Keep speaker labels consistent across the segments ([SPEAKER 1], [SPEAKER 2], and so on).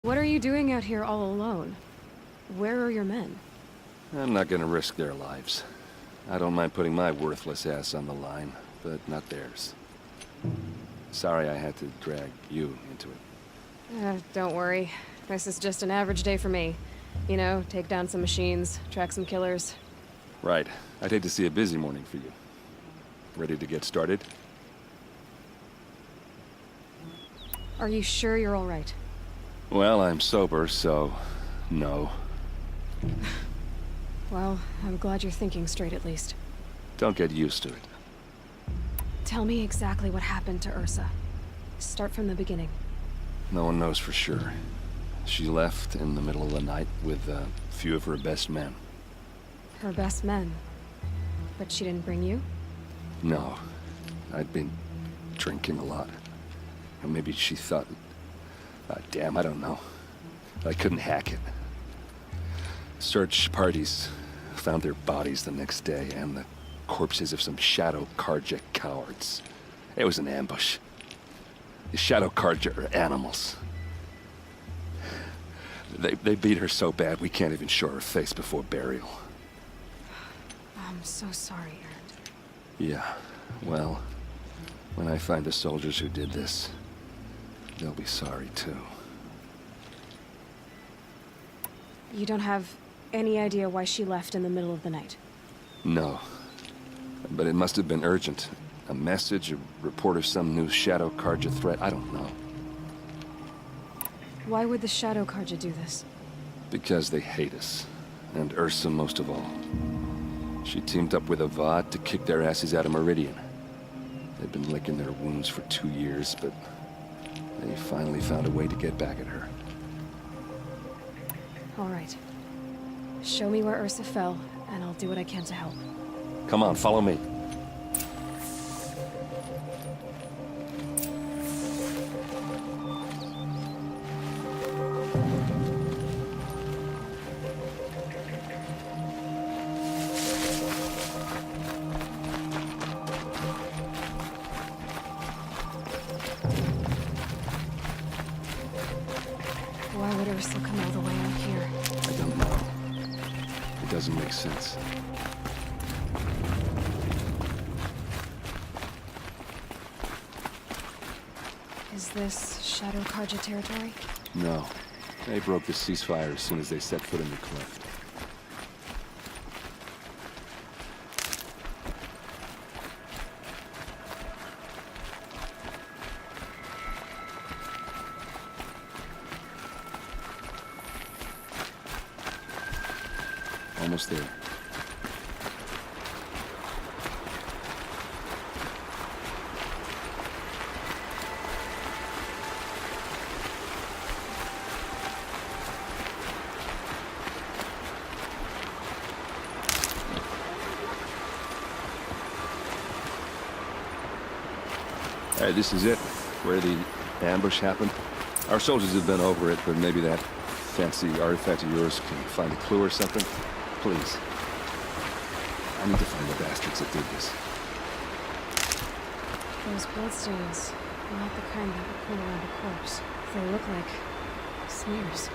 [SPEAKER 1] What are you doing out here all alone? Where are your men?
[SPEAKER 2] I'm not gonna risk their lives. I don't mind putting my worthless ass on the line, but not theirs. Sorry I had to drag you into it.
[SPEAKER 1] Don't worry. This is just an average day for me. You know, take down some machines, track some killers.
[SPEAKER 2] Right. I'd hate to see a busy morning for you. Ready to get started?
[SPEAKER 1] Are you sure you're all right?
[SPEAKER 2] Well, I'm sober, so... no.
[SPEAKER 1] Well, I'm glad you're thinking straight at least.
[SPEAKER 2] Don't get used to it.
[SPEAKER 1] Tell me exactly what happened to Ersa. Start from the beginning.
[SPEAKER 2] No one knows for sure. She left in the middle of the night with a few of her best men.
[SPEAKER 1] Her best men? But she didn't bring you?
[SPEAKER 2] No. I'd been drinking a lot. Or maybe she thought... damn, I don't know. I couldn't hack it. Search parties found their bodies the next day and the corpses of some Shadow Karja cowards. It was an ambush. The Shadow Karja are animals. They beat her so bad we can't even show her face before burial.
[SPEAKER 1] I'm so sorry, Aaron.
[SPEAKER 2] Yeah, well, when I find the soldiers who did this, they'll be sorry too.
[SPEAKER 1] You don't have any idea why she left in the middle of the night?
[SPEAKER 2] No. But it must have been urgent. A message, a report of some new Shadow Karja threat, I don't know.
[SPEAKER 1] Why would the Shadow Karja do this?
[SPEAKER 2] Because they hate us. And Ersa most of all. She teamed up with Avad to kick their asses out of Meridian. They've been licking their wounds for 2 years, but they finally found a way to get back at her.
[SPEAKER 1] All right. Show me where Ersa fell, and I'll do what I can to help.
[SPEAKER 2] Come on, follow me.
[SPEAKER 1] Why would Ersa come all the way out here?
[SPEAKER 2] I don't know. It doesn't make sense.
[SPEAKER 1] Is this Shadow Karja territory?
[SPEAKER 2] No. They broke the ceasefire as soon as they set foot in the cleft. Almost there. Alright, this is it, where the ambush happened. Our soldiers have been over it, but maybe that fancy artifact of yours can find a clue or something. Please. I need to find the bastards that did this.
[SPEAKER 1] Those bloodstains, not the kind that would put around a corpse. They look like smears.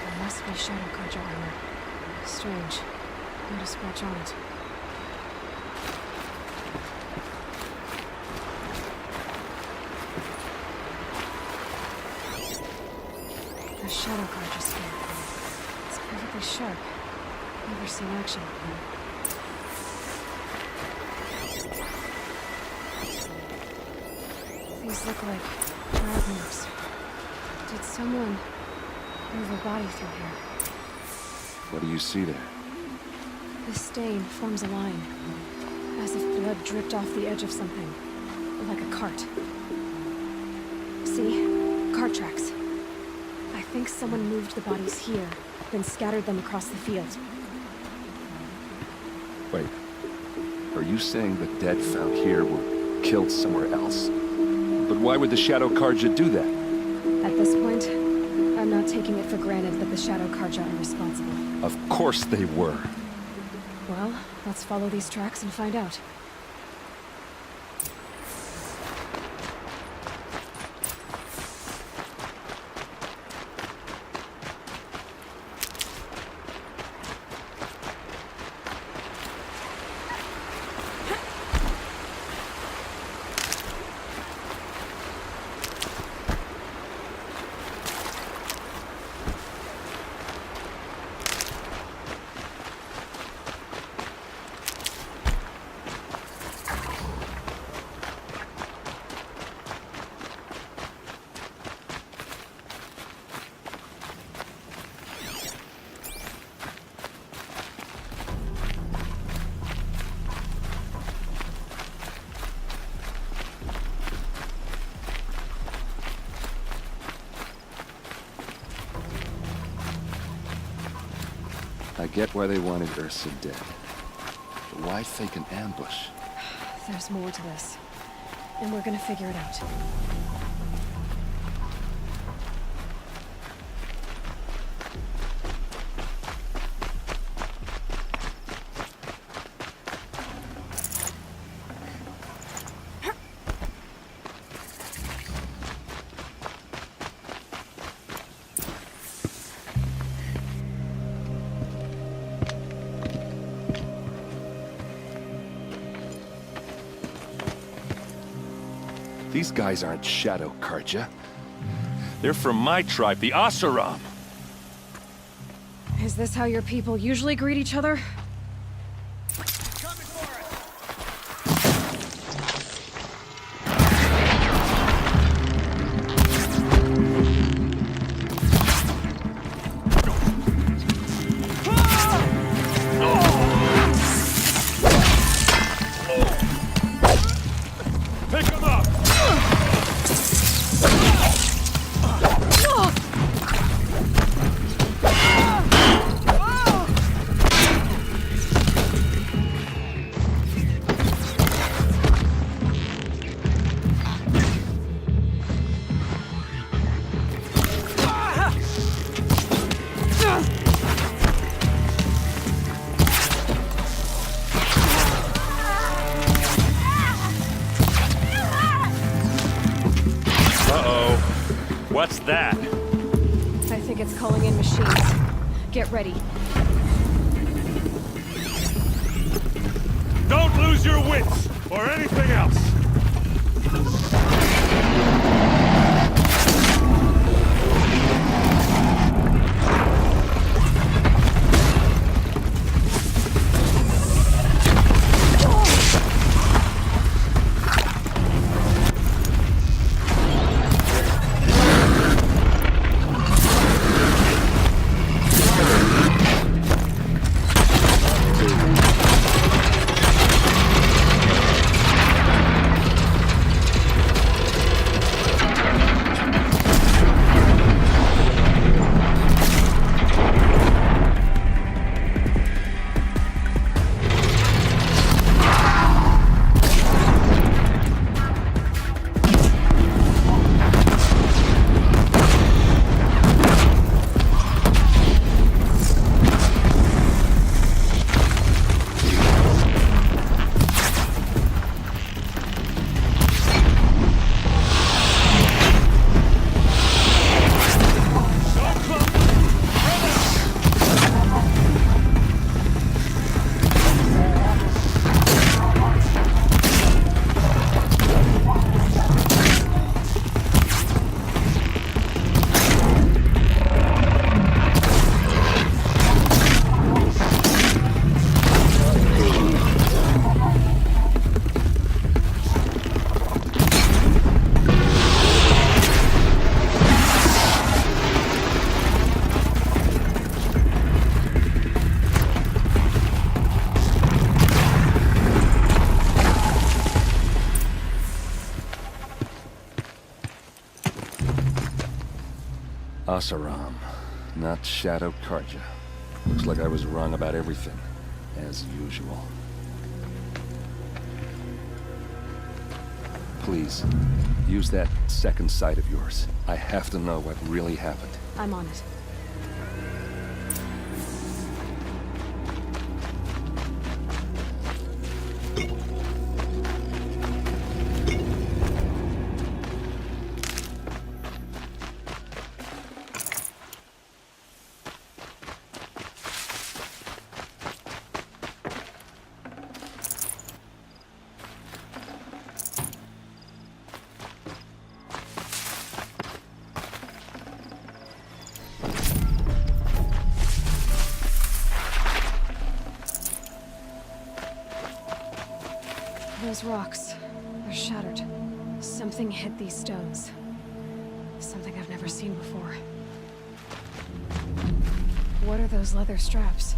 [SPEAKER 1] There must be Shadow Karja armor. Strange. Not a scratch on it. A Shadow Karja spear. It's perfectly sharp. Never seen action. These look like drag marks. Did someone move a body through here?
[SPEAKER 2] What do you see there?
[SPEAKER 1] The stain forms a line, as if blood dripped off the edge of something, like a cart. See? Cart tracks. I think someone moved the bodies here, then scattered them across the field.
[SPEAKER 2] Wait. Are you saying the dead found here were killed somewhere else? But why would the Shadow Karja do that?
[SPEAKER 1] At this point, I'm not taking it for granted that the Shadow Karja are responsible.
[SPEAKER 2] Of course they were.
[SPEAKER 1] Well, let's follow these tracks and find out.
[SPEAKER 2] I get why they wanted Ersa dead. But why fake an ambush?
[SPEAKER 1] There's more to this. And we're gonna figure it out.
[SPEAKER 2] These guys aren't Shadow Karja.
[SPEAKER 3] They're from my tribe, the Asaram.
[SPEAKER 1] Is this how your people usually greet each other?
[SPEAKER 3] Pick them up! Uh-oh. What's that?
[SPEAKER 1] I think it's calling in machines. Get ready.
[SPEAKER 3] Don't lose your wits, or anything else!
[SPEAKER 2] Asaram, not Shadow Karja. Looks like I was wrong about everything, as usual. Please, use that second sight of yours. I have to know what really happened.
[SPEAKER 1] I'm on it. Those rocks, they're shattered. Something hit these stones. Something I've never seen before. What are those leather straps?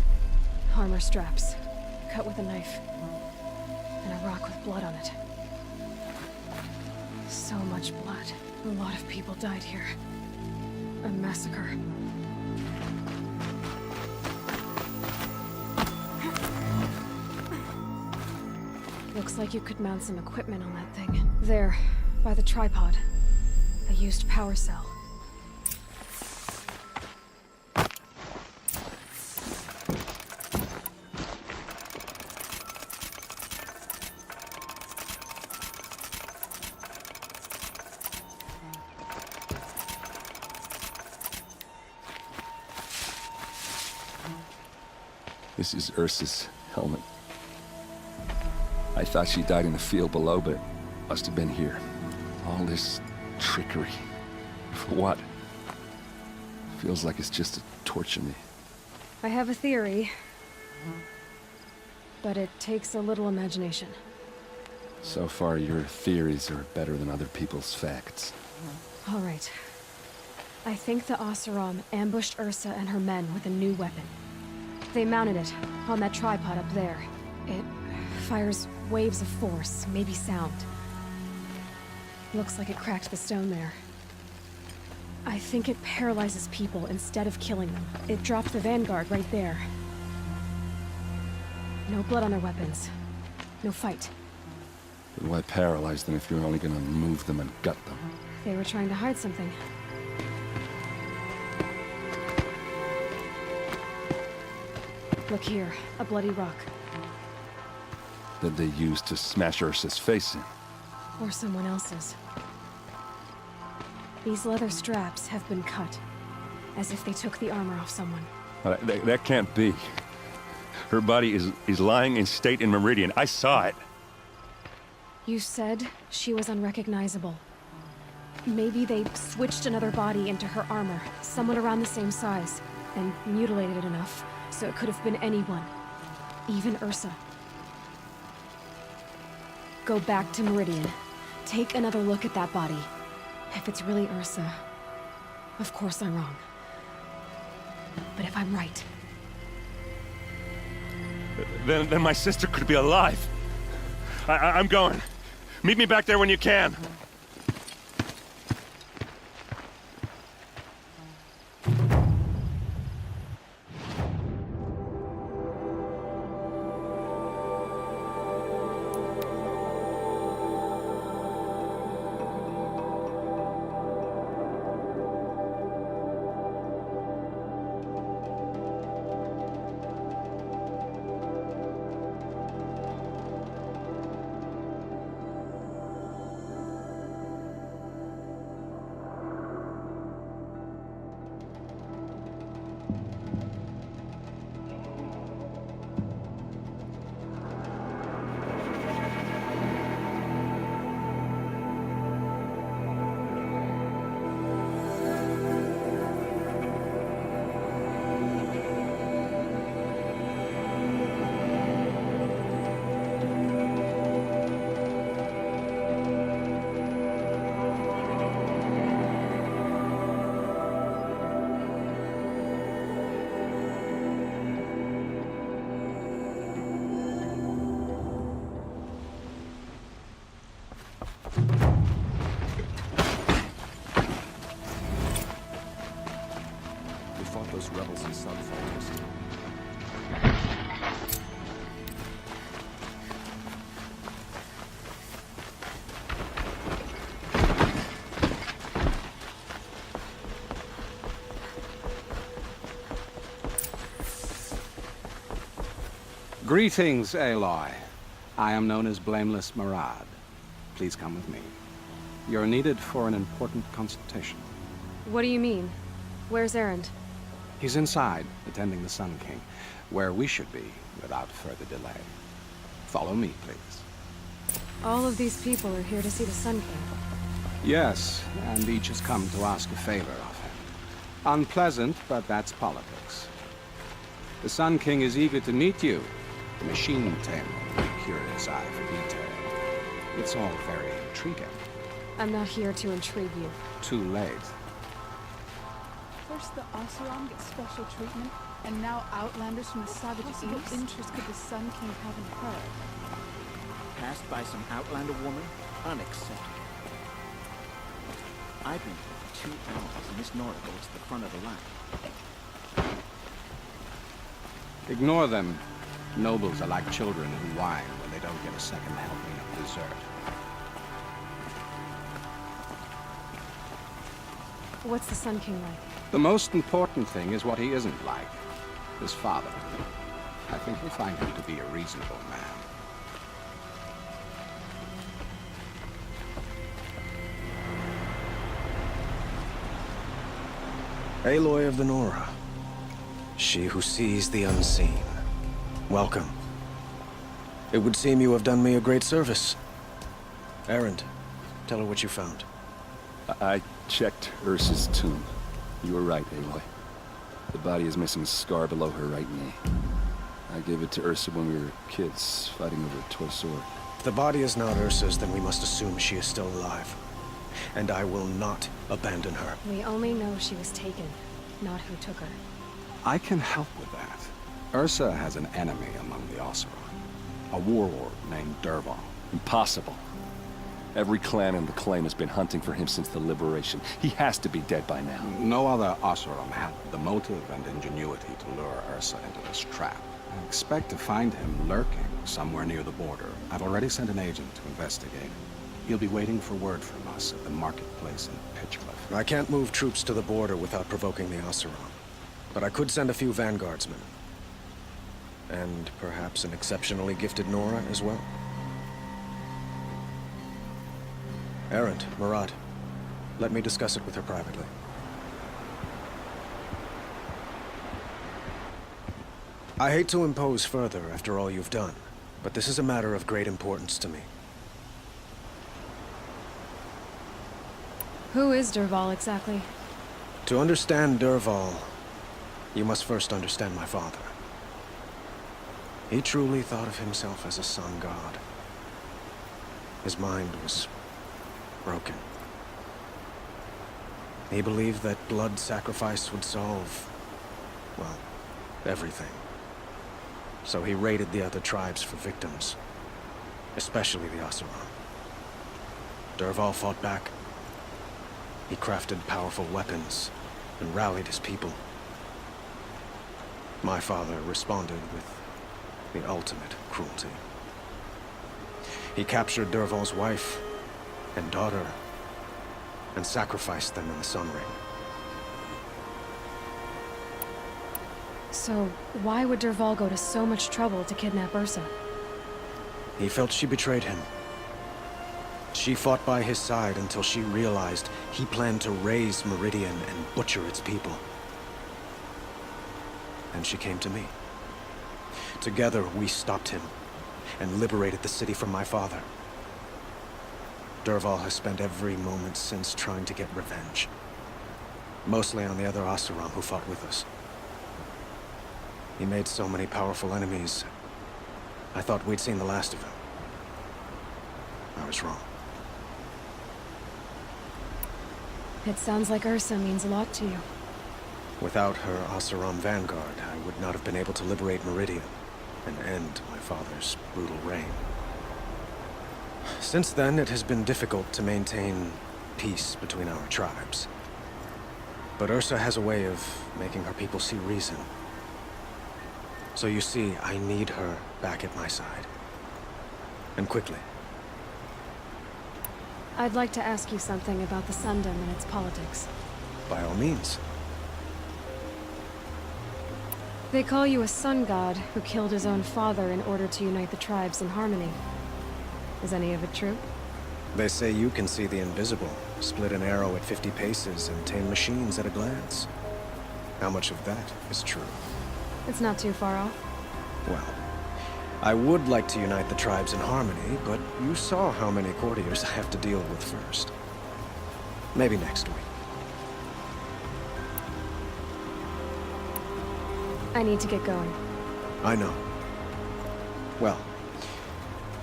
[SPEAKER 1] Armor straps, cut with a knife. And a rock with blood on it. So much blood. A lot of people died here. A massacre. Looks like you could mount some equipment on that thing. There, by the tripod. A used power cell.
[SPEAKER 2] This is Ersa's helmet. I thought she died in the field below, but must have been here. All this trickery. For what? Feels like it's just to torture me.
[SPEAKER 1] I have a theory. But it takes a little imagination.
[SPEAKER 2] So far, your theories are better than other people's facts.
[SPEAKER 1] All right. I think the Oseram ambushed Ersa and her men with a new weapon. They mounted it on that tripod up there. It fires waves of force, maybe sound. Looks like it cracked the stone there. I think it paralyzes people instead of killing them. It dropped the vanguard right there. No blood on their weapons. No fight.
[SPEAKER 2] Then why paralyze them if you're only gonna move them and gut them?
[SPEAKER 1] They were trying to hide something. Look here, a bloody rock.
[SPEAKER 2] That they used to smash Ursa's face in.
[SPEAKER 1] Or someone else's. These leather straps have been cut, as if they took the armor off someone.
[SPEAKER 2] That can't be. Her body is lying in state in Meridian. I saw it.
[SPEAKER 1] You said she was unrecognizable. Maybe they switched another body into her armor, someone around the same size, and mutilated it enough, so it could have been anyone. Even Ersa. Go back to Meridian. Take another look at that body. If it's really Ersa, of course I'm wrong. But if I'm right...
[SPEAKER 3] Then my sister could be alive. I'm going. Meet me back there when you can.
[SPEAKER 2] Those rebels in Sun Fortress.
[SPEAKER 4] Greetings, Aloy. I am known as Blameless Marad. Please come with me. You're needed for an important consultation.
[SPEAKER 1] What do you mean? Where's Erend?
[SPEAKER 4] He's inside, attending the Sun King, where we should be without further delay. Follow me, please.
[SPEAKER 1] All of these people are here to see the Sun King.
[SPEAKER 4] Yes, and each has come to ask a favor of him. Unpleasant, but that's politics. The Sun King is eager to meet you. The machine tamer with a curious eye for detail. It's all very intriguing.
[SPEAKER 1] I'm not here to intrigue you.
[SPEAKER 4] Too late.
[SPEAKER 5] First the Oseram get special treatment, and now Outlanders from the Savage East. What interest could the Sun King have in her?
[SPEAKER 6] Passed by some Outlander woman? Unacceptable. I've been here for 2 hours, and Miss Nora goes to the front of the line.
[SPEAKER 4] Ignore them. Nobles are like children who whine when they they don't get a second helping of dessert.
[SPEAKER 1] What's the Sun King like?
[SPEAKER 4] The most important thing is what he isn't like. His father. I think you'll find him to be a reasonable man.
[SPEAKER 7] Aloy of the Nora. She who sees the unseen. Welcome. It would seem you have done me a great service. Erend, tell her what you found.
[SPEAKER 2] I checked Ursa's tomb. You were right, Aloy. The body is missing a scar below her right knee. I gave it to Ersa when we were kids, fighting over a toy sword.
[SPEAKER 7] If the body is not Ursa's, then we must assume she is still alive. And I will not abandon her.
[SPEAKER 1] We only know she was taken, not who took her.
[SPEAKER 4] I can help with that. Ersa has an enemy among the Oseram. A warlord named Dervahl.
[SPEAKER 2] Impossible. Every clan in the claim has been hunting for him since the liberation. He has to be dead by now.
[SPEAKER 4] No other Oseram had the motive and ingenuity to lure Ersa into this trap. I expect to find him lurking somewhere near the border. I've already sent an agent to investigate. He'll be waiting for word from us at the marketplace in Pitchcliff.
[SPEAKER 7] I can't move troops to the border without provoking the Oseram. But I could send a few vanguardsmen. And perhaps an exceptionally gifted Nora as well. Erend, Murad, let me discuss it with her privately. I hate to impose further after all you've done, but this is a matter of great importance to me.
[SPEAKER 1] Who is Dervahl exactly?
[SPEAKER 7] To understand Dervahl, you must first understand my father. He truly thought of himself as a sun god. His mind was broken. He believed that blood sacrifice would solve, well, everything. So he raided the other tribes for victims, especially the Oseram. Dervahl fought back. He crafted powerful weapons and rallied his people. My father responded with the ultimate cruelty. He captured Dervahl's wife and daughter and sacrificed them in the Sun Ring.
[SPEAKER 1] So, why would Dervahl go to so much trouble to kidnap Ersa?
[SPEAKER 7] He felt she betrayed him. She fought by his side until she realized he planned to raise Meridian and butcher its people. And she came to me. Together, we stopped him and liberated the city from my father. Dervahl has spent every moment since trying to get revenge. Mostly on the other Oseram who fought with us. He made so many powerful enemies, I thought we'd seen the last of him. I was wrong.
[SPEAKER 1] It sounds like Ersa means a lot to you.
[SPEAKER 7] Without her Oseram vanguard, I would not have been able to liberate Meridian and end my father's brutal reign. Since then, it has been difficult to maintain peace between our tribes. But Ersa has a way of making her people see reason. So you see, I need her back at my side. And quickly.
[SPEAKER 1] I'd like to ask you something about the Sundom and its politics.
[SPEAKER 7] By all means.
[SPEAKER 1] They call you a sun god who killed his own father in order to unite the tribes in harmony. Is any of it true?
[SPEAKER 7] They say you can see the invisible, split an arrow at 50 paces, and tame machines at a glance. How much of that is true?
[SPEAKER 1] It's not too far off.
[SPEAKER 7] Well, I would like to unite the tribes in harmony, but you saw how many courtiers I have to deal with first. Maybe next week.
[SPEAKER 1] I need to get going.
[SPEAKER 7] I know. Well,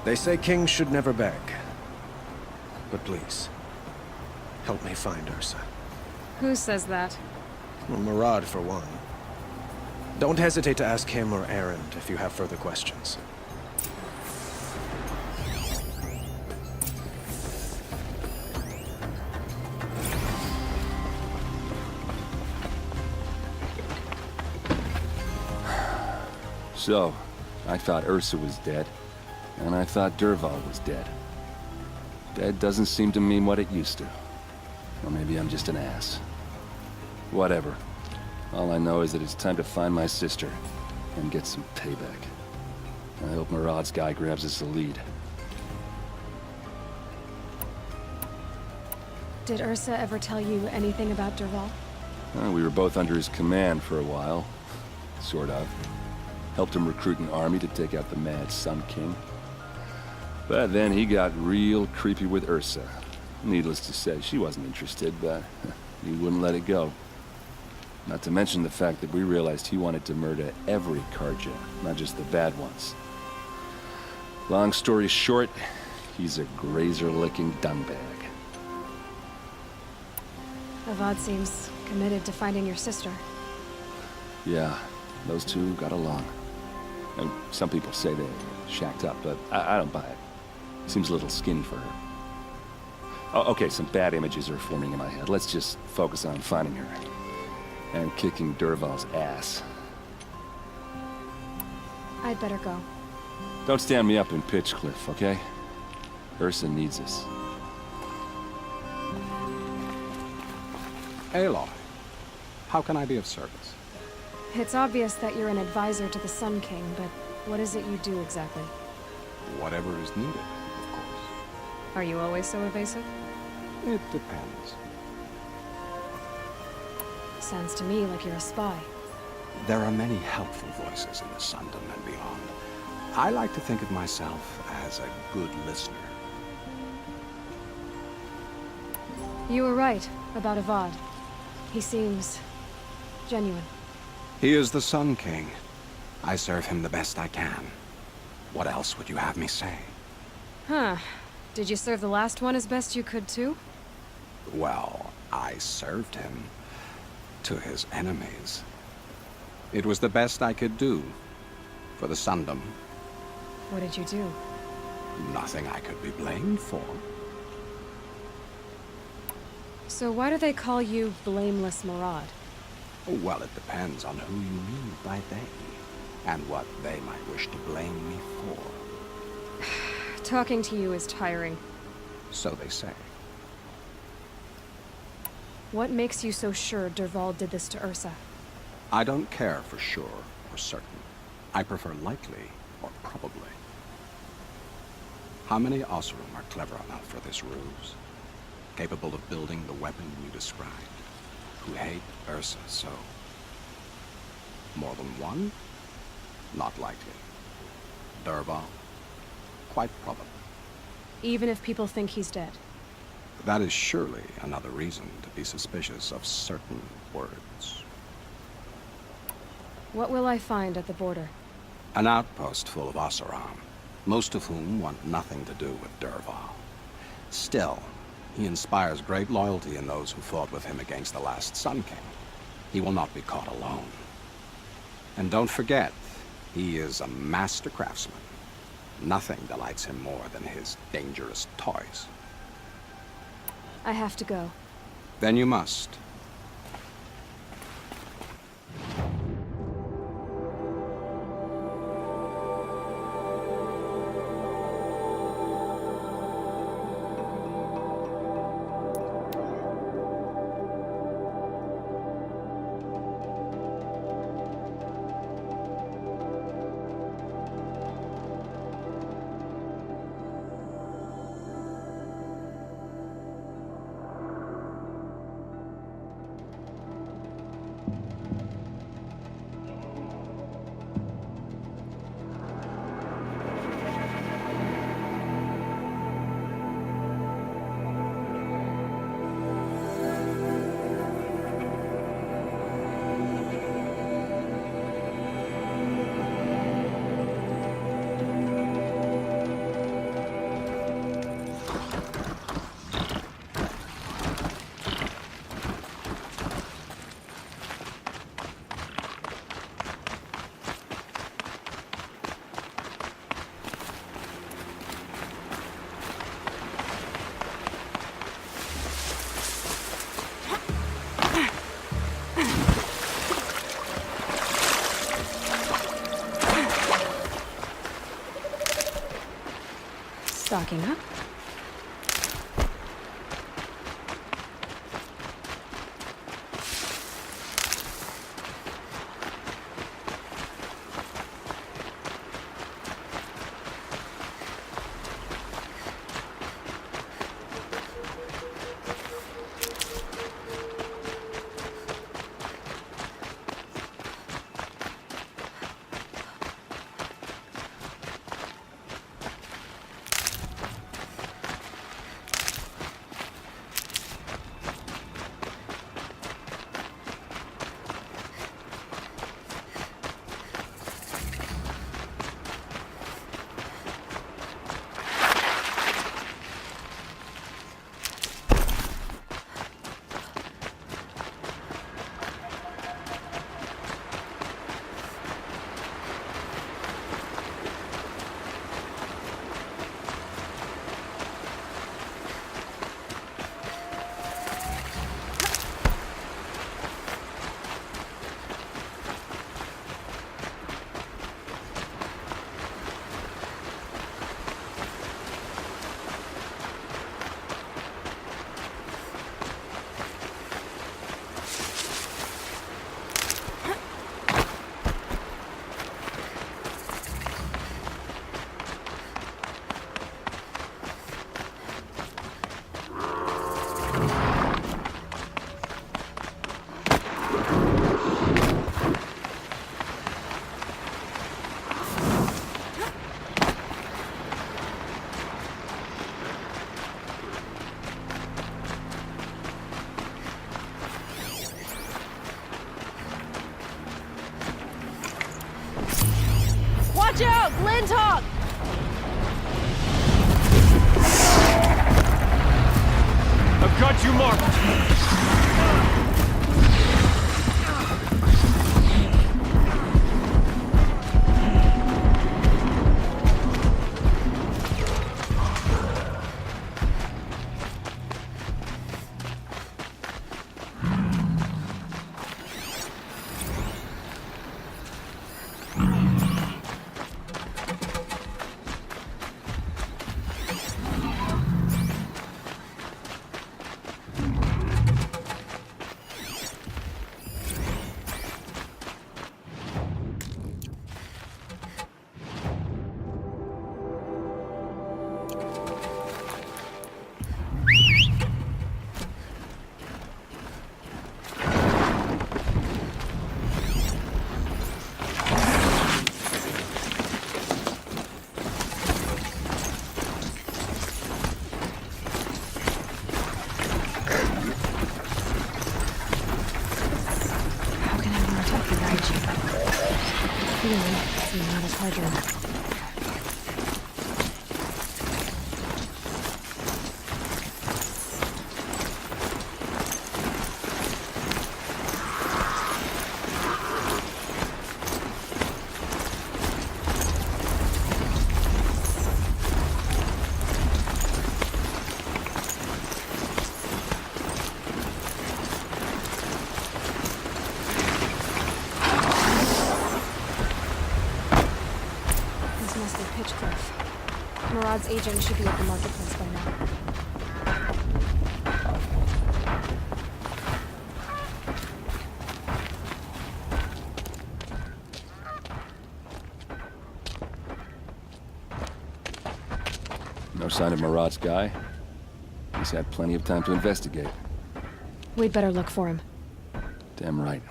[SPEAKER 7] they say kings should never beg. But please, help me find Ersa.
[SPEAKER 1] Who says that?
[SPEAKER 7] Well, Murad, for one. Don't hesitate to ask him or Erend if you have further questions.
[SPEAKER 2] So, I thought Ersa was dead. And I thought Dervahl was dead. Dead doesn't seem to mean what it used to. Or maybe I'm just an ass. Whatever. All I know is that it's time to find my sister and get some payback. I hope Murad's guy grabs us the lead.
[SPEAKER 1] Did Ersa ever tell you anything about Dervahl?
[SPEAKER 2] We were both under his command for a while. Sort of. Helped him recruit an army to take out the mad Sun King. But then he got real creepy with Ersa. Needless to say, she wasn't interested, but he wouldn't let it go. Not to mention the fact that we realized he wanted to murder every Karja, not just the bad ones. Long story short, he's a grazer-licking dungbag.
[SPEAKER 1] Avad seems committed to finding your sister.
[SPEAKER 2] Yeah, those two got along. And some people say they shacked up, but I don't buy it. Seems a little skinny for her. Oh, okay, some bad images are forming in my head. Let's just focus on finding her. And kicking Dervahl's ass.
[SPEAKER 1] I'd better go.
[SPEAKER 2] Don't stand me up in Pitchcliff, okay? Ersa needs us.
[SPEAKER 4] Aloy, how can I be of service?
[SPEAKER 1] It's obvious that you're an advisor to the Sun King, but what is it you do exactly?
[SPEAKER 4] Whatever is needed, of course.
[SPEAKER 1] Are you always so evasive?
[SPEAKER 4] It depends.
[SPEAKER 1] Sounds to me like you're a spy.
[SPEAKER 4] There are many helpful voices in the Sundom and beyond. I like to think of myself as a good listener.
[SPEAKER 1] You were right about Avad. He seems genuine.
[SPEAKER 4] He is the Sun King. I serve him the best I can. What else would you have me say?
[SPEAKER 1] Huh. Did you serve the last one as best you could, too?
[SPEAKER 4] Well, I served him to his enemies. It was the best I could do for the Sundom.
[SPEAKER 1] What did you do?
[SPEAKER 4] Nothing I could be blamed for.
[SPEAKER 1] So why do they call you Blameless Murad?
[SPEAKER 4] Well, it depends on who you mean by they, and what they might wish to blame me for.
[SPEAKER 1] Talking to you is tiring.
[SPEAKER 4] So they say.
[SPEAKER 1] What makes you so sure Dervahl did this to Ersa?
[SPEAKER 4] I don't care for sure or certain. I prefer likely or probably. How many Oseram are clever enough for this ruse? Capable of building the weapon you described? Who hate Ersa so? More than one? Not likely. Dervahl? Quite probable.
[SPEAKER 1] Even if people think he's dead?
[SPEAKER 4] That is surely another reason to be suspicious of certain words.
[SPEAKER 1] What will I find at the border?
[SPEAKER 4] An outpost full of Oseram, most of whom want nothing to do with Dervahl. Still, he inspires great loyalty in those who fought with him against the last Sun King. He will not be caught alone. And don't forget, he is a master craftsman. Nothing delights him more than his dangerous toys.
[SPEAKER 1] I have to go.
[SPEAKER 4] Then you must.
[SPEAKER 1] stocking up. Watch out! Lindhawk!
[SPEAKER 3] I've got you marked!
[SPEAKER 1] How can I not have the IG? Feeling it's not as hard enough. This must be Pitchcliff. Murad's agent should be at the marketplace by now.
[SPEAKER 2] No sign of Murad's guy. He's had plenty of time to investigate.
[SPEAKER 1] We'd better look for him.
[SPEAKER 2] Damn right.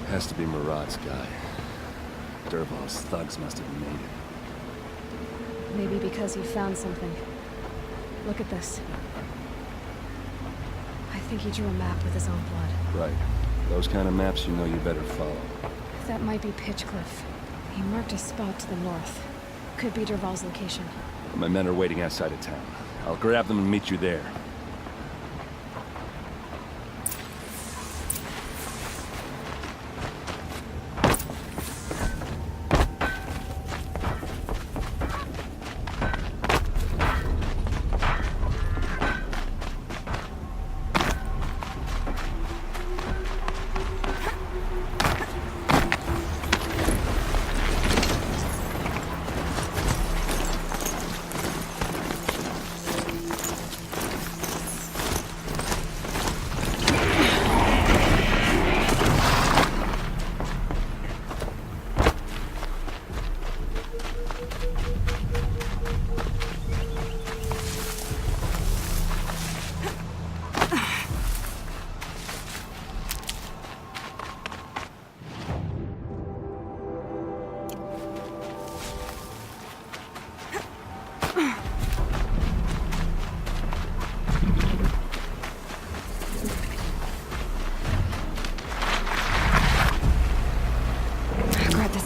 [SPEAKER 2] Has to be Murad's guy. Dervahl's thugs must have made it.
[SPEAKER 1] Maybe because he found something. Look at this. I think he drew a map with his own blood.
[SPEAKER 2] Right. Those kind of maps you know you better follow.
[SPEAKER 1] That might be Pitchcliff. He marked a spot to the north. Could be Dervahl's location.
[SPEAKER 2] My men are waiting outside of town. I'll grab them and meet you there.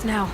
[SPEAKER 1] chance now.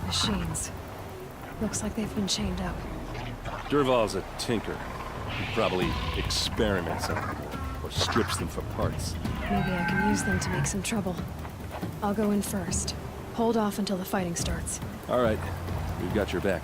[SPEAKER 1] Machines. Looks like they've been chained up.
[SPEAKER 2] Durval's a tinker. He probably experiments on them or strips them for parts.
[SPEAKER 1] Maybe I can use them to make some trouble. I'll go in first. Hold off until the fighting starts.
[SPEAKER 2] All right, we've got your back.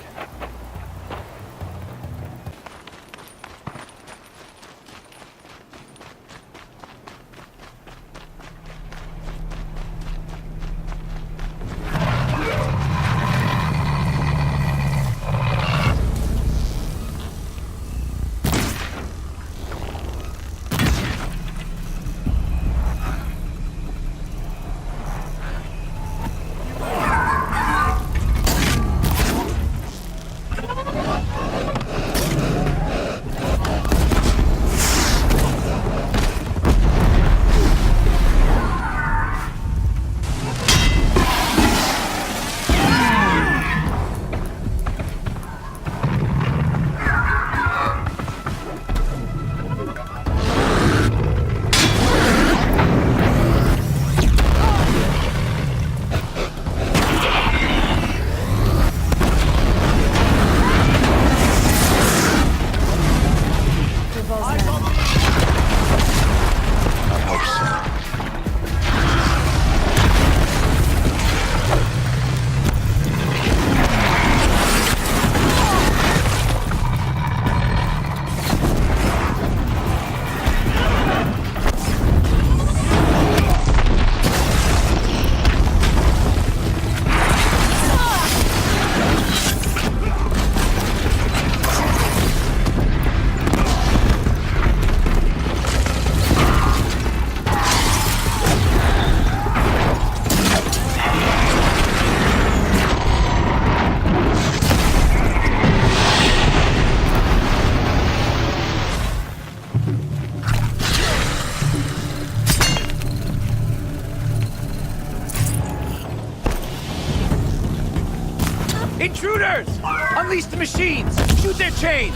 [SPEAKER 6] Intruders! Unleash the machines! Shoot their chains!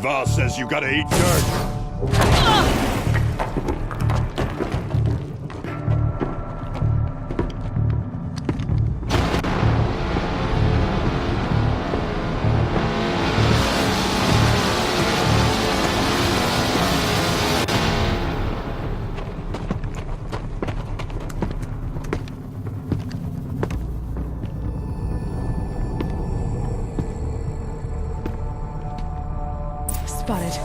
[SPEAKER 3] Dervahl says you gotta eat dirt.
[SPEAKER 1] Spotted.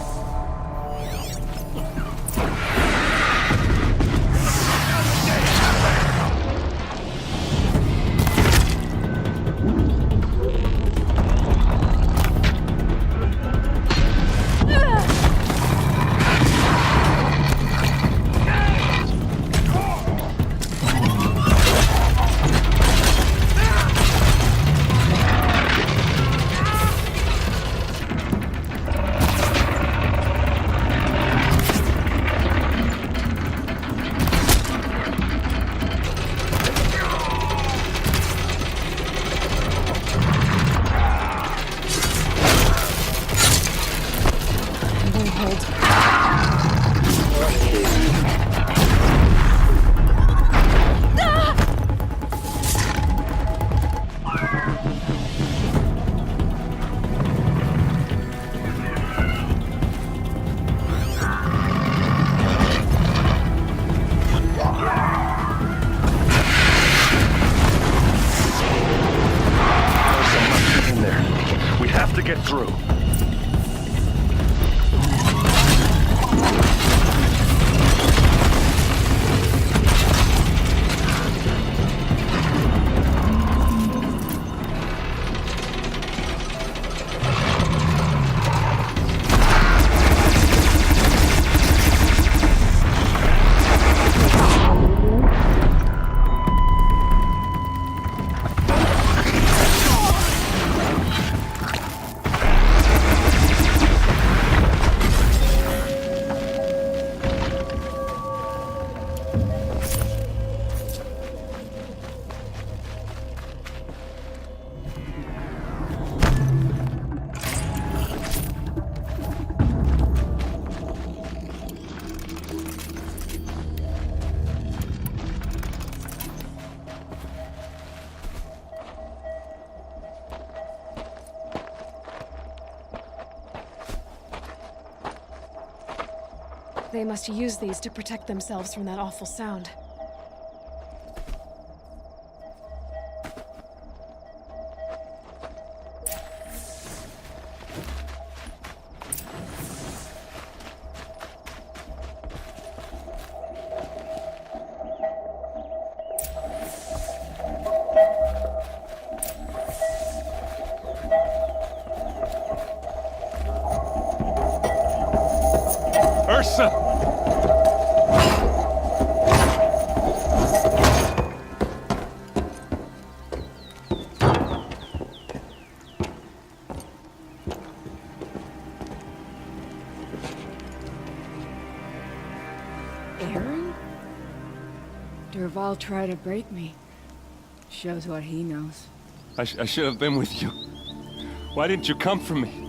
[SPEAKER 3] In there. We have to get through.
[SPEAKER 1] They must use these to protect themselves from that awful sound.
[SPEAKER 3] Ersa!
[SPEAKER 8] Aaron? Dervahl tried to break me. Shows what he knows.
[SPEAKER 3] I should have been with you. Why didn't you come for me?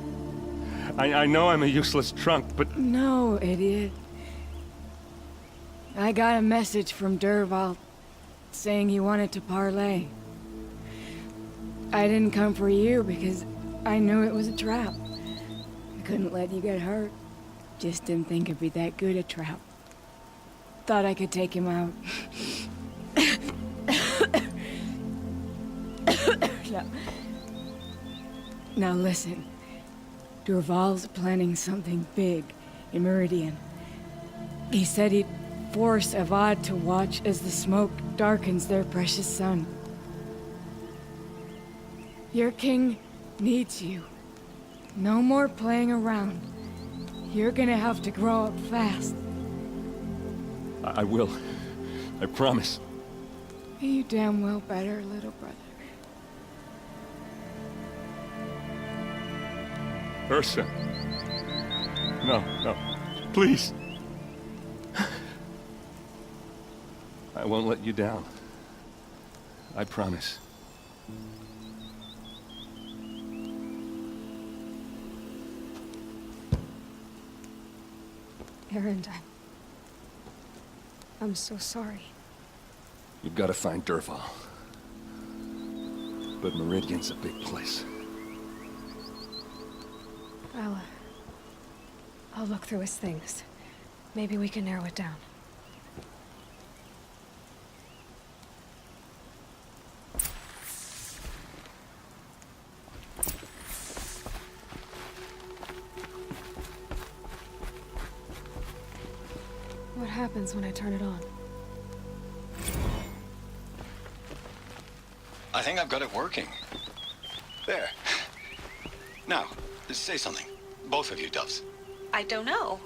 [SPEAKER 3] I know I'm a useless trunk, but...
[SPEAKER 8] No, idiot. I got a message from Dervahl saying he wanted to parlay. I didn't come for you because I knew it was a trap. I couldn't let you get hurt. Just didn't think it'd be that good a trap. Thought I could take him out. Now listen. Dervahl's planning something big in Meridian. He said he'd force Avad to watch as the smoke darkens their precious sun. Your king needs you. No more playing around. You're gonna have to grow up fast.
[SPEAKER 3] I will. I promise.
[SPEAKER 8] You damn well better, little brother.
[SPEAKER 3] Ersa. No, no. Please. I won't let you down. I promise.
[SPEAKER 1] Erend, I'm so sorry.
[SPEAKER 2] You've got to find Dervahl. But Meridian's a big place.
[SPEAKER 1] I'll look through his things. Maybe we can narrow it down. What happens when I turn it on?
[SPEAKER 9] I think I've got it working. There. Now, say something. Both of you, Doves.
[SPEAKER 10] I don't know.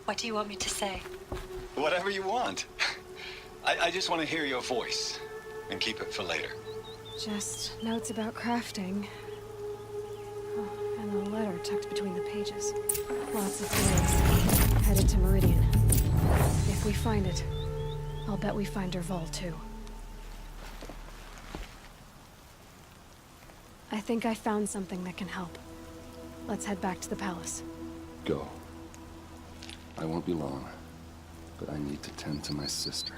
[SPEAKER 10] What do you want me to say?
[SPEAKER 9] Whatever you want. I just want to hear your voice. And keep it for later.
[SPEAKER 1] Just notes about crafting. Oh, and a letter tucked between the pages. Lots of feelings. Headed to Meridian. If we find it, I'll bet we find Dervahl too. I think I found something that can help. Let's head back to the palace.
[SPEAKER 2] Go. I won't be long, but I need to tend to my sister.